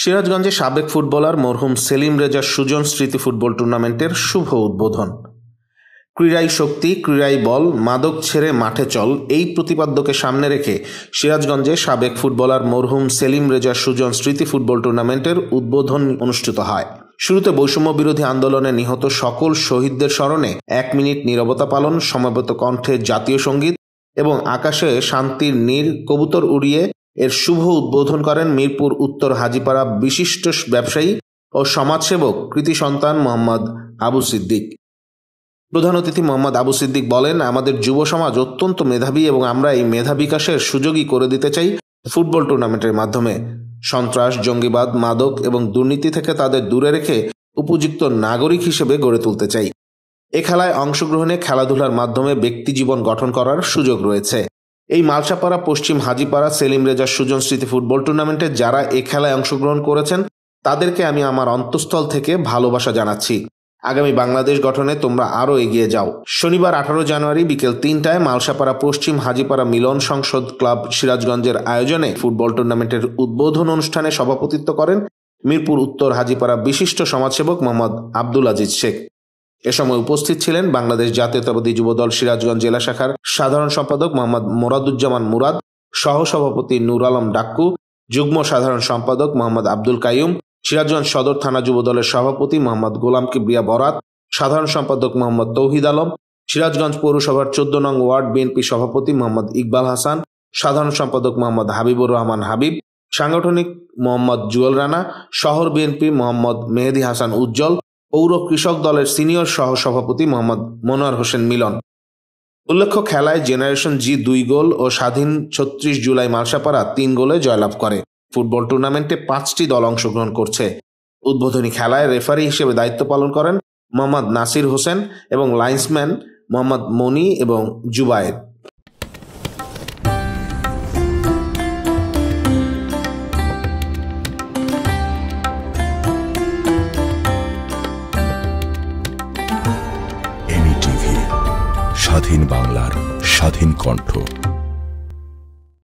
সিরাজগঞ্জে সাবেক ফুটবলার মরহুম সেলিম রেজার সুজন স্মৃতি ফুটবল টুর্নামেন্টের শুভ উদ্বোধন। ক্রীড়াই শক্তি, ক্রীড়াই বল, মাদক ছেড়ে মাঠে চল, এই প্রতিপাদ্যকে সামনে রেখে সিরাজগঞ্জে সাবেক ফুটবলার মরহুম সেলিম রেজার সুজন স্মৃতি ফুটবল টুর্নামেন্টের উদ্বোধন অনুষ্ঠিত হয়। শুরুতে বৈষম্য বিরোধী আন্দোলনে নিহত সকল শহীদদের স্মরণে 1 মিনিট নীরবতা পালন, সমবেত কণ্ঠে জাতীয় সঙ্গীত এবং আকাশে শান্তির নীল কবুতর উড়িয়ে এর শুভ উদ্বোধন করেন মিরপুর উত্তর হাজীপাড়া বিশিষ্ট ব্যবসায়ী ও সমাজসেবক কৃতি সন্তান মোহাম্মদ আবু সিদ্দিক। প্রধান অতিথি মোহাম্মদ আবু সিদ্দিক বলেন, আমাদের যুব সমাজ অত্যন্ত মেধাবী এবং আমরা এই মেধা বিকাশের সুযোগই করে দিতে চাই ফুটবল টুর্নামেন্টের মাধ্যমে। সন্ত্রাস, জঙ্গিবাদ, মাদক এবং দুর্নীতি থেকে তাদের দূরে রেখে উপযুক্ত নাগরিক হিসেবে গড়ে তুলতে চাই। এ খেলায় অংশগ্রহণে খেলাধুলার মাধ্যমে ব্যক্তি জীবন গঠন করার সুযোগ রয়েছে। এই মালসাপাড়া পশ্চিম হাজীপাড়া সেলিম রেজার সুজন স্মৃতি ফুটবল টুর্নামেন্টে যারা এ খেলায় অংশগ্রহণ করেছেন তাদেরকে আমি আমার অন্তঃস্থল থেকে ভালোবাসা জানাচ্ছি। আগামী বাংলাদেশ গঠনে তোমরা আরও এগিয়ে যাও। শনিবার 18 জানুয়ারি বিকেল 3টায় মালসাপাড়া পশ্চিম হাজীপাড়া মিলন সংসদ ক্লাব সিরাজগঞ্জের আয়োজনে ফুটবল টুর্নামেন্টের উদ্বোধন অনুষ্ঠানে সভাপতিত্ব করেন মিরপুর উত্তর হাজীপাড়া বিশিষ্ট সমাজসেবক মোহাম্মদ আব্দুল আজিজ শেখ। এ সময় উপস্থিত ছিলেন বাংলাদেশ জাতীয়তাবাদী যুবদল সিরাজগঞ্জ জেলা শাখার সাধারণ সম্পাদক মোহাম্মদ মোরাদুজ্জামান মুরাদ, সহসভাপতি নূর আলম ডাক্কু, যুগ্ম সাধারণ সম্পাদক মোহাম্মদ আব্দুল কাইয়ুম, সিরাজগঞ্জ সদর থানা যুবদলের সভাপতি মোহাম্মদ গোলাম কিবরিয়া বরাত, সাধারণ সম্পাদক মোহাম্মদ তৌহিদ আলম, সিরাজগঞ্জ পৌরসভার 14 নং ওয়ার্ড বিএনপি সভাপতি মোহাম্মদ ইকবাল হাসান, সাধারণ সম্পাদক মোহাম্মদ হাবিবুর রহমান হাবিব, সাংগঠনিক মোহাম্মদ জুয়েল রানা, শহর বিএনপি মোহাম্মদ মেহেদী হাসান উজ্জ্বল, পৌর কৃষক দলের সিনিয়র সহ সভাপতি মোহাম্মদ মনোয়ার হোসেন মিলন। উল্লেখ্য, খেলায় জেনারেশন জি 2 গোল ও স্বাধীন 36 জুলাই মালসাপাড়া 3 গোলে জয়লাভ করে। ফুটবল টুর্নামেন্টে 5টি দল অংশগ্রহণ করছে। উদ্বোধনী খেলায় রেফারি হিসেবে দায়িত্ব পালন করেন মোহাম্মদ নাসির হোসেন এবং লাইন্সম্যান মোহাম্মদ মনি এবং জুবায়ের। স্বাধীন বাংলার স্বাধীন কণ্ঠ।